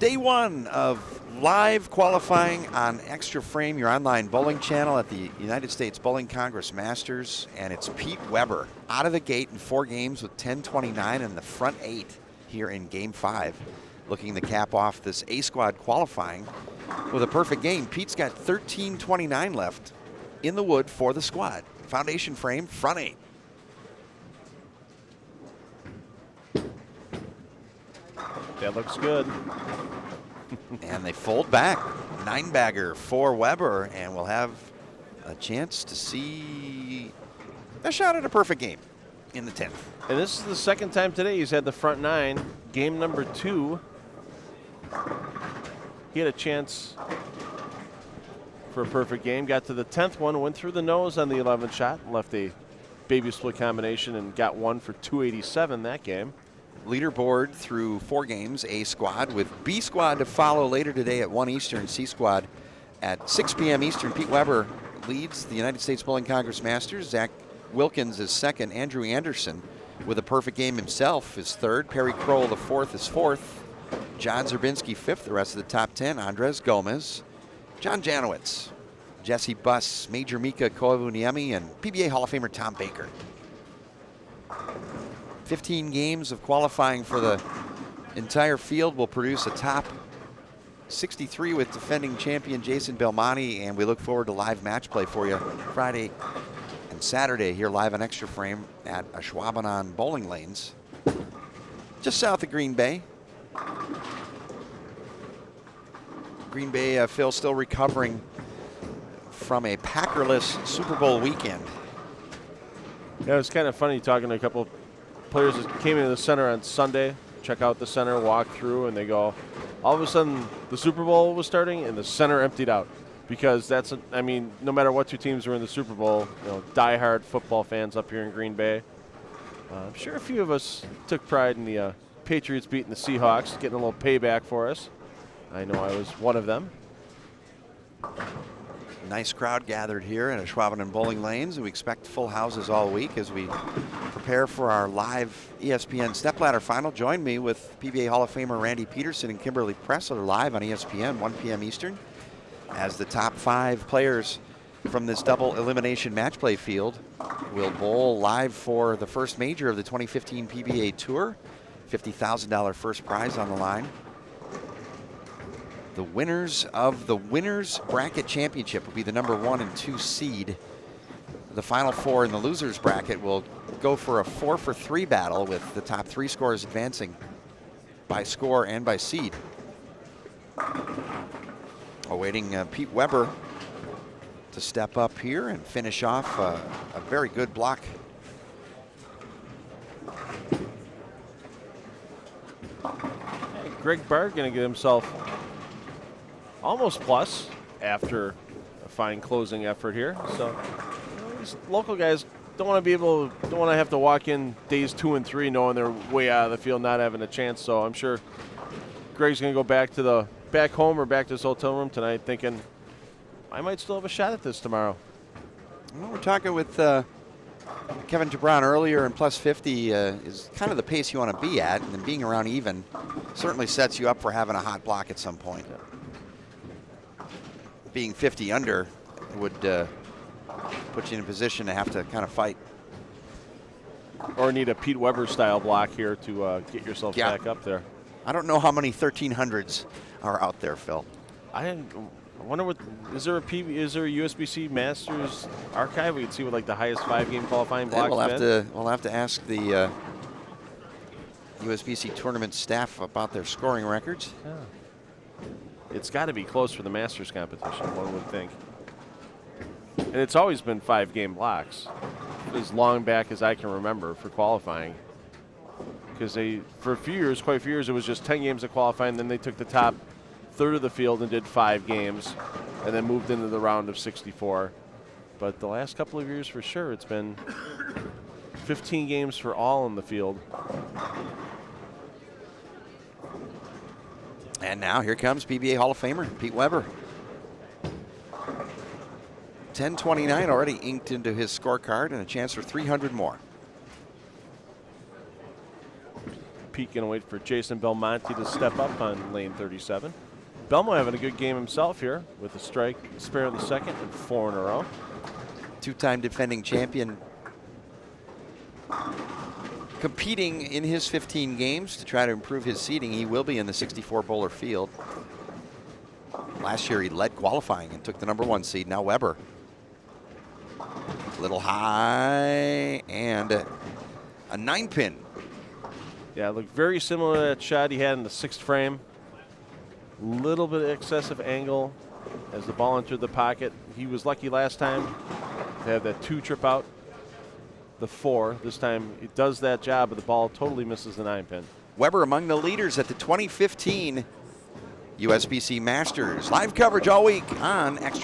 Day one of live qualifying on Xtra Frame, your online bowling channel at the United States Bowling Congress Masters. And it's Pete Weber out of the gate in 4 games with 10-29 in the front 8 here in Game 5. Looking to cap off this A squad qualifying with a perfect game. Pete's got 13-29 left in the wood for the squad. Foundation frame, front 8. That looks good. And they fold back. 9-bagger for Weber, and we'll have a chance to see a shot at a perfect game in the 10th. And this is the second time today he's had the front 9. Game number 2, he had a chance for a perfect game. Got to the 10th one, went through the nose on the 11th shot, left a baby split combination, and got one for 287 that game. Leaderboard through 4 games, A squad, with B squad to follow later today at 1 Eastern, C squad at 6 p.m. Eastern. Pete Weber leads the United States Bowling Congress Masters. Zach Wilkins is second. Andrew Anderson with a perfect game himself is third. Perry Kroll, the 4th, is 4th. John Zerbinski, 5th. The rest of the top 10, Andres Gomez, John Janowitz, Jesse Buss, Major Mika Koivuniemi, and PBA Hall of Famer Tom Baker. 15 games of qualifying for the entire field will produce a top 63 with defending champion Jason Belmonte, and we look forward to live match play for you Friday and Saturday here live on Xtra Frame at Ashwaubenon Bowling Lanes, just south of Green Bay. Green Bay, Phil, still recovering from a Packerless Super Bowl weekend. Yeah, it was kind of funny talking to a couple players that came into the center on Sunday, check out the center, walk through, and they go, all of a sudden the Super Bowl was starting and the center emptied out. Because that's, I mean, no matter what 2 teams were in the Super Bowl, you know, diehard football fans up here in Green Bay. I'm sure a few of us took pride in the Patriots beating the Seahawks, getting a little payback for us. I know I was one of them. Nice crowd gathered here at Ashwaubenon Bowling Lanes. We expect full houses all week as we prepare for our live ESPN Stepladder final. Join me with PBA Hall of Famer Randy Peterson and Kimberly Pressler live on ESPN, 1 p.m. Eastern, as the top 5 players from this double elimination match play field will bowl live for the first major of the 2015 PBA Tour. $50,000 first prize on the line. The winners of the Winners Bracket Championship will be the number 1 and 2 seed. The final 4 in the losers bracket will go for a 4-for-3 battle, with the top 3 scores advancing by score and by seed. Awaiting Pete Weber to step up here and finish off a very good block. Hey, Greg Bard going to get himself almost plus after a fine closing effort here. So you know, these local guys don't want to have to walk in days 2 and 3 knowing they're way out of the field, not having a chance. So I'm sure Greg's going to go back home or back to his hotel room tonight thinking, I might still have a shot at this tomorrow. Well, we're talking with Kevin Gibran earlier, and plus 50 is kind of the pace you want to be at, and then being around even certainly sets you up for having a hot block at some point. Yeah. Being 50 under would put you in a position to have to kind of fight. Or need a Pete Weber style block here to get yourself back up there. I don't know how many 1300s are out there, Phil. I wonder what is there a USBC Masters archive? We can see what like the highest 5-game qualifying blocks. We'll have to ask the USBC tournament staff about their scoring records. Yeah. It's got to be close for the Masters competition, one would think. And it's always been 5-game blocks, as long back as I can remember for qualifying. Because for quite a few years, it was just 10 games of qualifying, then they took the top third of the field and did 5 games, and then moved into the round of 64. But the last couple of years, for sure, it's been 15 games for all in the field. And now here comes PBA Hall of Famer Pete Weber. 10-29 already inked into his scorecard, and a chance for 300 more. Pete going to wait for Jason Belmonte to step up on lane 37. Belmo having a good game himself here with a strike, spare in the second, and 4 in a row. Two-time defending champion, competing in his 15 games to try to improve his seeding. He will be in the 64 bowler field. Last year he led qualifying and took the #1 seed. Now Weber. A little high and a 9-pin. Yeah, it looked very similar to that shot he had in the 6th frame. Little bit of excessive angle as the ball entered the pocket. He was lucky last time to have that 2 trip out. The 4. This time it does that job, but the ball totally misses the 9-pin. Weber among the leaders at the 2015 USBC Masters. Live coverage all week on Xtra.